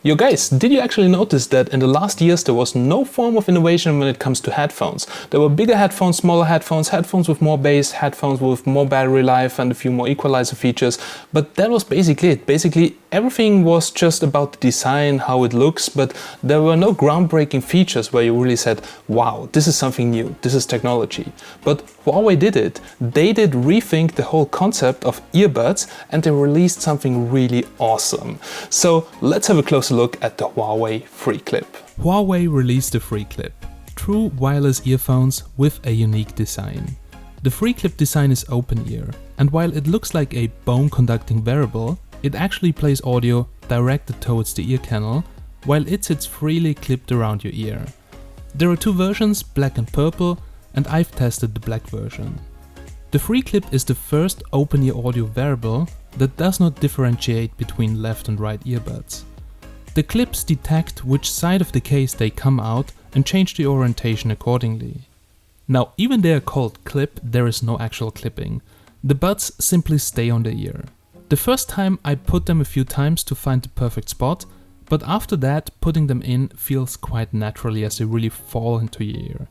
Yo guys, did you actually notice that in the last years there was no form of innovation when it comes to headphones? There were bigger headphones, smaller headphones, headphones with more bass, headphones with more battery life and a few more equalizer features, but that was basically it. Basically everything was just about the design, how it looks, but there were no groundbreaking features where you really said, wow, this is something new, this is technology. But Huawei did it. They did rethink the whole concept of earbuds and they released something really awesome. So let's have a closer look at the HUAWEI FreeClip. Huawei released the FreeClip, true wireless earphones with a unique design. The FreeClip design is open ear, and while it looks like a bone-conducting wearable, it actually plays audio directed towards the ear canal, while it sits freely clipped around your ear. There are two versions, black and purple, and I've tested the black version. The FreeClip is the first open-ear audio wearable that does not differentiate between left and right earbuds. The clips detect which side of the case they come out and change the orientation accordingly. Now, even they are called clip, there is no actual clipping. The buds simply stay on the ear. The first time I put them a few times to find the perfect spot, but after that putting them in feels quite naturally as they really fall into your ear.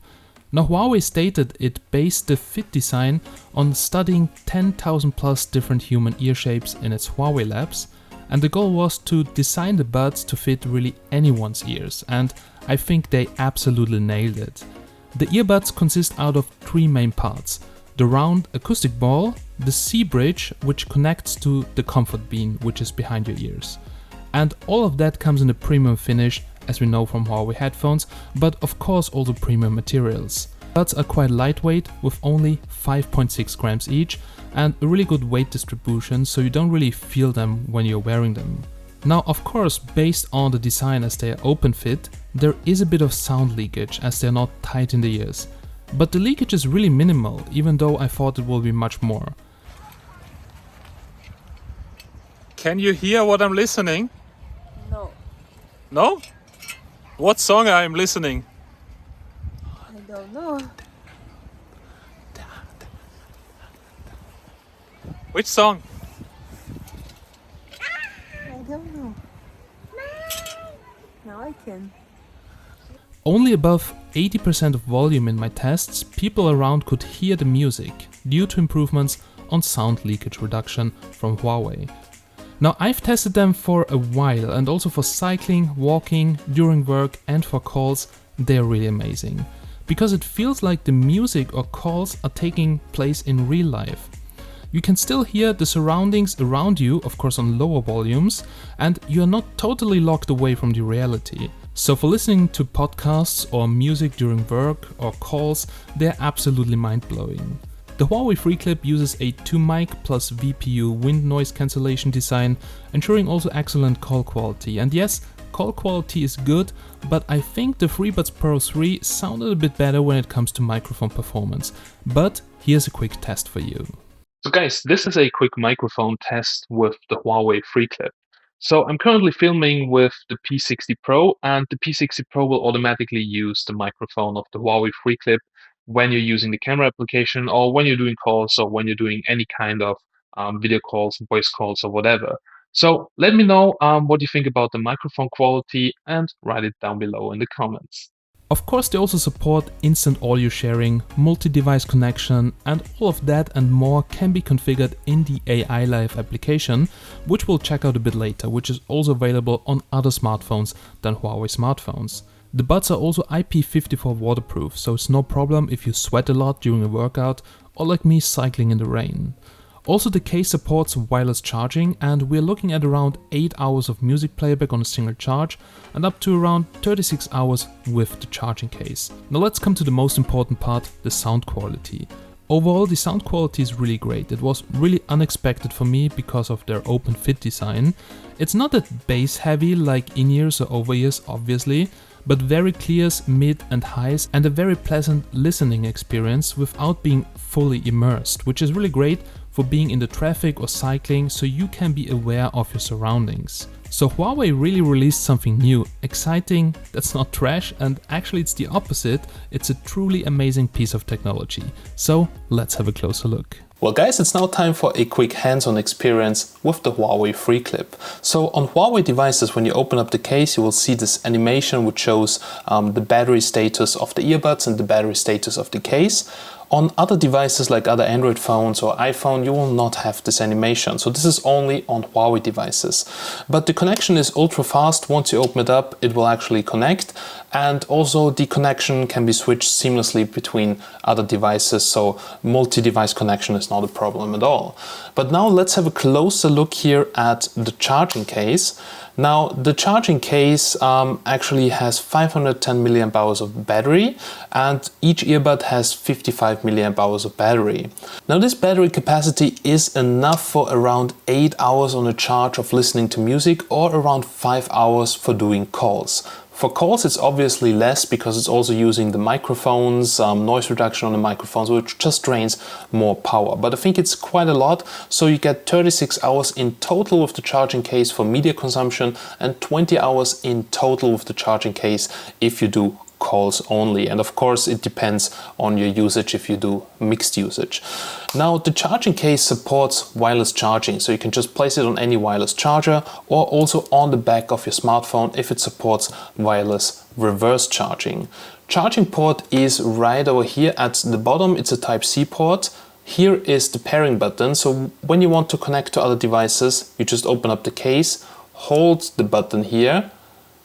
Now, Huawei stated it based the fit design on studying 10,000 plus different human ear shapes in its Huawei labs, and the goal was to design the buds to fit really anyone's ears, and I think they absolutely nailed it. The earbuds consist out of three main parts: the round acoustic ball, the C-bridge which connects to the comfort beam which is behind your ears. And all of that comes in a premium finish, as we know from Huawei headphones, but of course also premium materials. Buds are quite lightweight with only 5.6 grams each and a really good weight distribution, so you don't really feel them when you're wearing them. Now, of course, based on the design as they are OpenFit, there is a bit of sound leakage as they're not tight in the ears. But the leakage is really minimal, even though I thought it will be much more. Can you hear what I'm listening? No, No? What song I'm listening? I don't know. Which song? I don't know. Now I can. Only above 80% of volume in my tests, people around could hear the music due to improvements on sound leakage reduction from Huawei. Now, I've tested them for a while and also for cycling, walking, during work and for calls. They're really amazing because it feels like the music or calls are taking place in real life. You can still hear the surroundings around you, of course on lower volumes, and you're not totally locked away from the reality. So for listening to podcasts or music during work or calls, they're absolutely mind-blowing. The Huawei FreeClip uses a 2-mic plus VPU wind noise cancellation design, ensuring also excellent call quality. And yes, call quality is good, but I think the FreeBuds Pro 3 sounded a bit better when it comes to microphone performance. But here's a quick test for you. So guys, this is a quick microphone test with the Huawei FreeClip. So I'm currently filming with the P60 Pro, and the P60 Pro will automatically use the microphone of the Huawei FreeClip when you're using the camera application or when you're doing calls or when you're doing any kind of video calls, voice calls or whatever. So let me know what you think about the microphone quality and write it down below in the comments. Of course, they also support instant audio sharing, multi-device connection, and all of that and more can be configured in the AI Live application, which we'll check out a bit later, which is also available on other smartphones than Huawei smartphones. The buds are also IP54 waterproof, so it's no problem if you sweat a lot during a workout or like me cycling in the rain. Also, the case supports wireless charging, and we're looking at around 8 hours of music playback on a single charge and up to around 36 hours with the charging case. Now let's come to the most important part, the sound quality. Overall, the sound quality is really great. It was really unexpected for me because of their OpenFit design. It's not that bass heavy like in-ears or over-ears obviously, but very clears, mid and highs and a very pleasant listening experience without being fully immersed, which is really great for being in the traffic or cycling so you can be aware of your surroundings. So Huawei really released something new, exciting, that's not trash, and actually it's the opposite, it's a truly amazing piece of technology. So let's have a closer look. Well guys, it's now time for a quick hands-on experience with the HUAWEI FreeClip. So on HUAWEI devices, when you open up the case, you will see this animation which shows the battery status of the earbuds and the battery status of the case. On other devices like other Android phones or iPhone, you will not have this animation. So this is only on HUAWEI devices. But the connection is ultra fast. Once you open it up, it will actually connect. And also the connection can be switched seamlessly between other devices. So multi-device connection is not a problem at all. But now let's have a closer look here at the charging case. Now the charging case actually has 510 milliamp hours of battery, and each earbud has 55 milliamp hours of battery. Now this battery capacity is enough for around 8 hours on a charge of listening to music, or around 5 hours for doing calls. For calls it's obviously less because it's also using the microphones, noise reduction on the microphones, which just drains more power. But I think it's quite a lot, so you get 36 hours in total with the charging case for media consumption and 20 hours in total with the charging case if you do calls only. And of course it depends on your usage if you do mixed usage. Now the charging case supports wireless charging, so you can just place it on any wireless charger or also on the back of your smartphone if it supports wireless reverse charging. Charging port is right over here at the bottom. It's a Type-C port. Here is the pairing button, so when you want to connect to other devices, you just open up the case, hold the button here,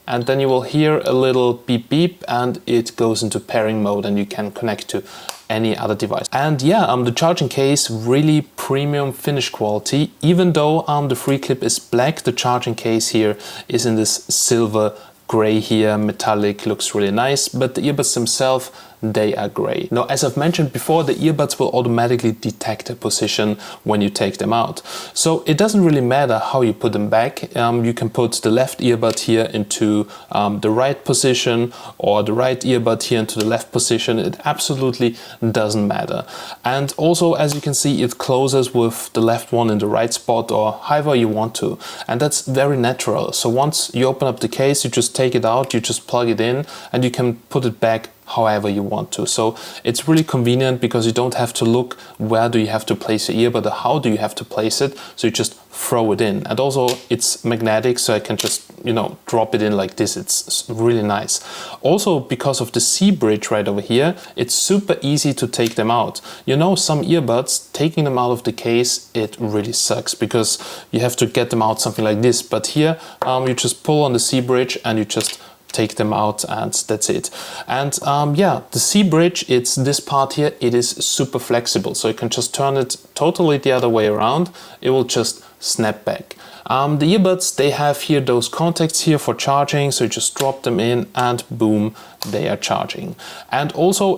and then you will hear a little beep beep and it goes into pairing mode and you can connect to any other device. And yeah, the charging case, really premium finish quality. Even though the FreeClip is black, the charging case here is in this silver gray here, metallic, looks really nice, but the earbuds themselves, they are gray. Now, as I've mentioned before, the earbuds will automatically detect a position when you take them out. So it doesn't really matter how you put them back. You can put the left earbud here into the right position, or the right earbud here into the left position. It absolutely doesn't matter. And also, as you can see, it closes with the left one in the right spot, or however you want to. And that's very natural. So once you open up the case, you just take it out, you just plug it in, and you can put it back however you want to. So it's really convenient because you don't have to look where do you have to place your earbud or how do you have to place it. So you just throw it in. And also it's magnetic, so I can just, you know, drop it in like this. It's really nice. Also, because of the C bridge right over here, it's super easy to take them out. You know, some earbuds, taking them out of the case, it really sucks because you have to get them out something like this. But here you just pull on the C bridge and you just take them out, and that's it. And yeah, the C bridge, it's this part here, it is super flexible, so you can just turn it totally the other way around. It will just snap back. The earbuds, they have here those contacts here for charging, so you just drop them in and boom, they are charging. And also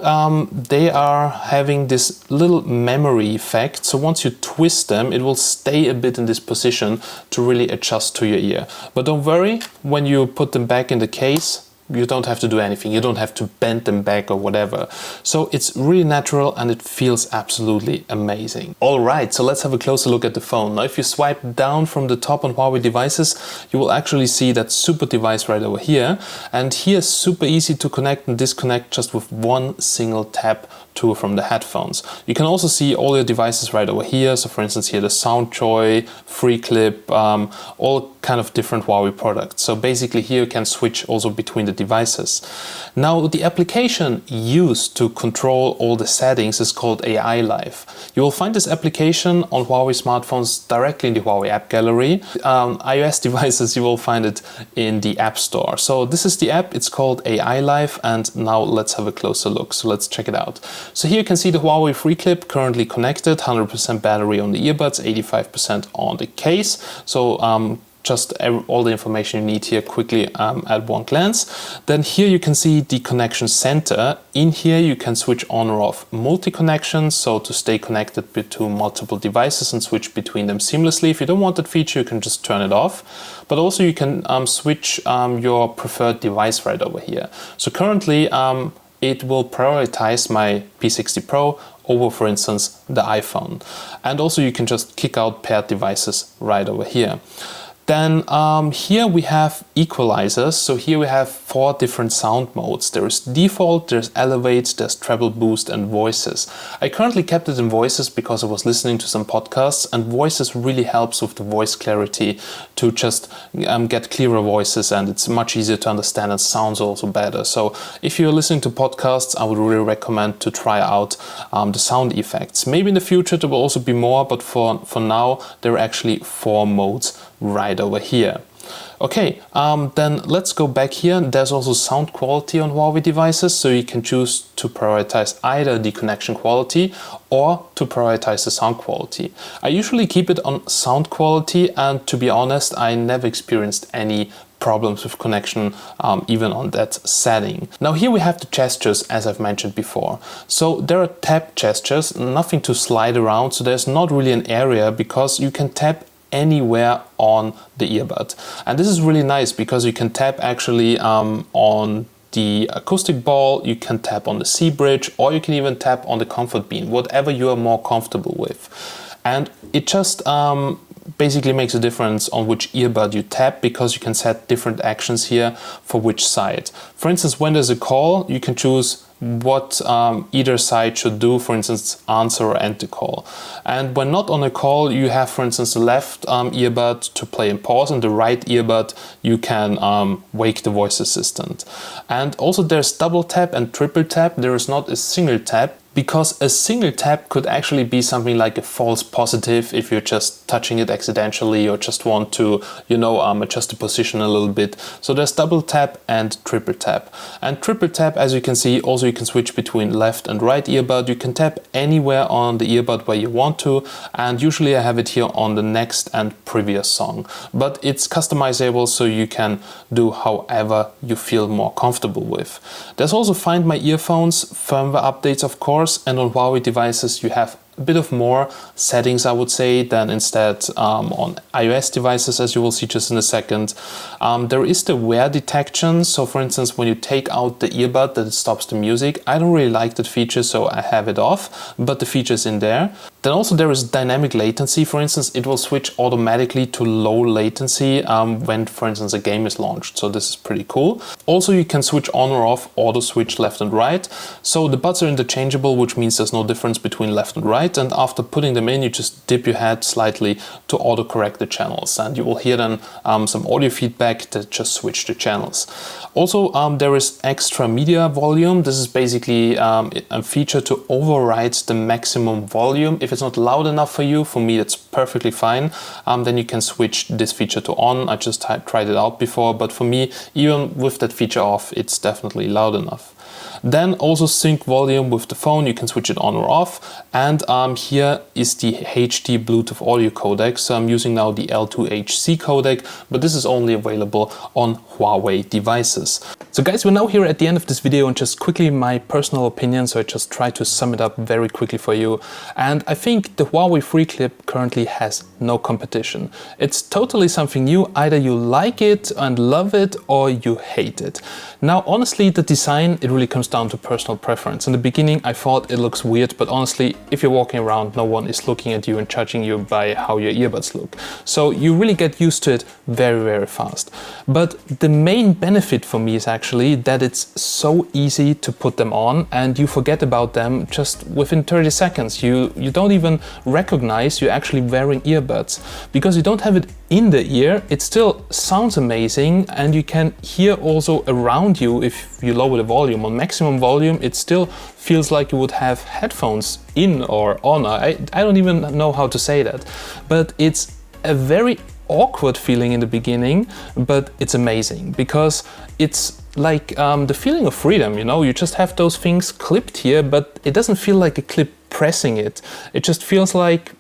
they are having this little memory effect, so once you twist them, it will stay a bit in this position to really adjust to your ear. But don't worry, when you put them back in the case, you don't have to do anything. You don't have to bend them back or whatever. So it's really natural and it feels absolutely amazing. All right, so let's have a closer look at the phone. Now, if you swipe down from the top on HUAWEI devices, you will actually see that super device right over here. And here is super easy to connect and disconnect just with one single tap to from the headphones. You can also see all your devices right over here. So for instance, here the SoundJoy, FreeClip, all kind of different HUAWEI products. So basically here you can switch also between the devices. Now the application used to control all the settings is called AI Live. You will find this application on HUAWEI smartphones directly in the HUAWEI app gallery. iOS devices, you will find it in the App Store. So this is the app, it's called AI Live, and now let's have a closer look. So let's check it out. So here you can see the HUAWEI FreeClip currently connected, 100% battery on the earbuds, 85% on the case. So just all the information you need here quickly at one glance. Then here you can see the connection center. In here you can switch on or off multi-connections, so to stay connected between multiple devices and switch between them seamlessly. If you don't want that feature, you can just turn it off. But also you can switch your preferred device right over here. So currently it will prioritize my P60 Pro over, for instance, the iPhone. And also you can just kick out paired devices right over here. Then here we have equalizers. So here we have 4 different sound modes. There is default, there's elevate, there's treble boost and voices. I currently kept it in voices because I was listening to some podcasts, and voices really helps with the voice clarity to just get clearer voices, and it's much easier to understand and sounds also better. So if you're listening to podcasts, I would really recommend to try out the sound effects. Maybe in the future there will also be more, but for now there are actually 4 modes right over here. Okay, then let's go back here. There's also sound quality on Huawei devices, so you can choose to prioritize either the connection quality or to prioritize the sound quality. I usually keep it on sound quality, and to be honest, I never experienced any problems with connection even on that setting. Now here we have the gestures, as I've mentioned before. So there are tap gestures, nothing to slide around, so there's not really an area because you can tap anywhere on the earbud. And this is really nice because you can tap actually on the acoustic ball, you can tap on the C bridge, or you can even tap on the comfort beam, whatever you are more comfortable with. And it just basically makes a difference on which earbud you tap, because you can set different actions here for which side. For instance, when there's a call, you can choose what either side should do, for instance, answer or end the call. And when not on a call, you have, for instance, the left earbud to play and pause, and the right earbud you can wake the voice assistant. And also there's double tap and triple tap. There is not a single tap, because a single tap could actually be something like a false positive if you're just touching it accidentally or just want to, adjust the position a little bit. So there's double tap and triple tap. And triple tap, as you can see, also you can switch between left and right earbud. You can tap anywhere on the earbud where you want to, and usually I have it here on the next and previous song. But it's customizable, so you can do however you feel more comfortable with. There's also Find My Earphones firmware updates, of course. And on Huawei devices you have a bit of more settings, I would say, than instead on iOS devices, as you will see just in a second. There is the wear detection. So for instance, when you take out the earbud, that it stops the music. I don't really like that feature, so I have it off, but the feature is in there. Then also there is dynamic latency. For instance, it will switch automatically to low latency when, for instance, a game is launched. So this is pretty cool. Also, you can switch on or off, auto switch left and right. So the buds are interchangeable, which means there's no difference between left and right. And after putting them in, you just dip your head slightly to auto correct the channels. And you will hear then some audio feedback that just switch the channels. Also, there is extra media volume. This is basically a feature to override the maximum volume. If it's not loud enough for you, for me that's perfectly fine. Then you can switch this feature to on. I just tried it out before, but for me, even with that feature off, it's definitely loud enough. Then also sync volume with the phone, you can switch it on or off. And here is the HD Bluetooth audio codec. So I'm using now the L2HC codec, but this is only available on Huawei devices. So guys, we're now here at the end of this video, and just quickly my personal opinion. So I just try to sum it up very quickly for you. And I think the Huawei FreeClip currently has no competition. It's totally something new. Either you like it and love it, or you hate it. Now, honestly, the design, it really comes down to personal preference. In the beginning, I thought it looks weird, but honestly, if you're walking around, no one is looking at you and judging you by how your earbuds look. So you really get used to it very, very fast. But the main benefit for me is actually that it's so easy to put them on, and you forget about them just within 30 seconds. You don't even recognize you're actually wearing earbuds, because you don't have it in the ear. It still sounds amazing, and you can hear also around you. If you lower the volume on maximum volume, it still feels like you would have headphones in or on. I don't even know how to say that, but it's a very awkward feeling in the beginning, but it's amazing because it's like the feeling of freedom, you just have those things clipped here, but it doesn't feel like a clip pressing it. It just feels like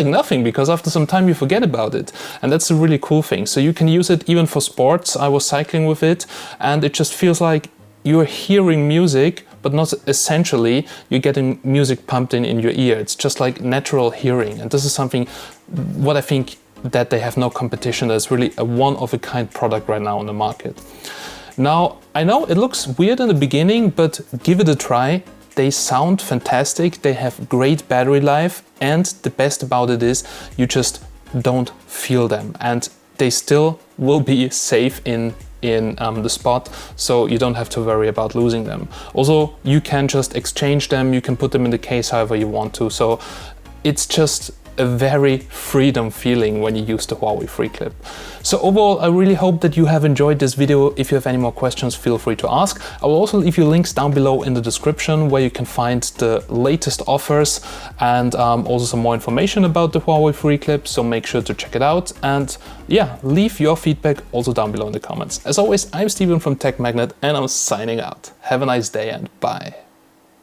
nothing, because after some time you forget about it. And that's a really cool thing. So you can use it even for sports. I was cycling with it, and it just feels like you're hearing music, but not essentially you're getting music pumped in your ear. It's just like natural hearing. And this is something what I think that they have no competition. That's really a one-of-a-kind product right now on the market. Now, I know it looks weird in the beginning, but give it a try. They sound fantastic, they have great battery life, and the best about it is you just don't feel them, and they still will be safe in in the spot, so you don't have to worry about losing them. Also, you can just exchange them, you can put them in the case however you want to, so it's just a very freedom feeling when you use the Huawei FreeClip. So overall, I really hope that you have enjoyed this video. If you have any more questions, feel free to ask. I will also leave you links down below in the description where you can find the latest offers and also some more information about the Huawei FreeClip, so make sure to check it out. And yeah, leave your feedback also down below in the comments. As always, I'm Steven from TechMagnet and I'm signing out. Have a nice day and bye.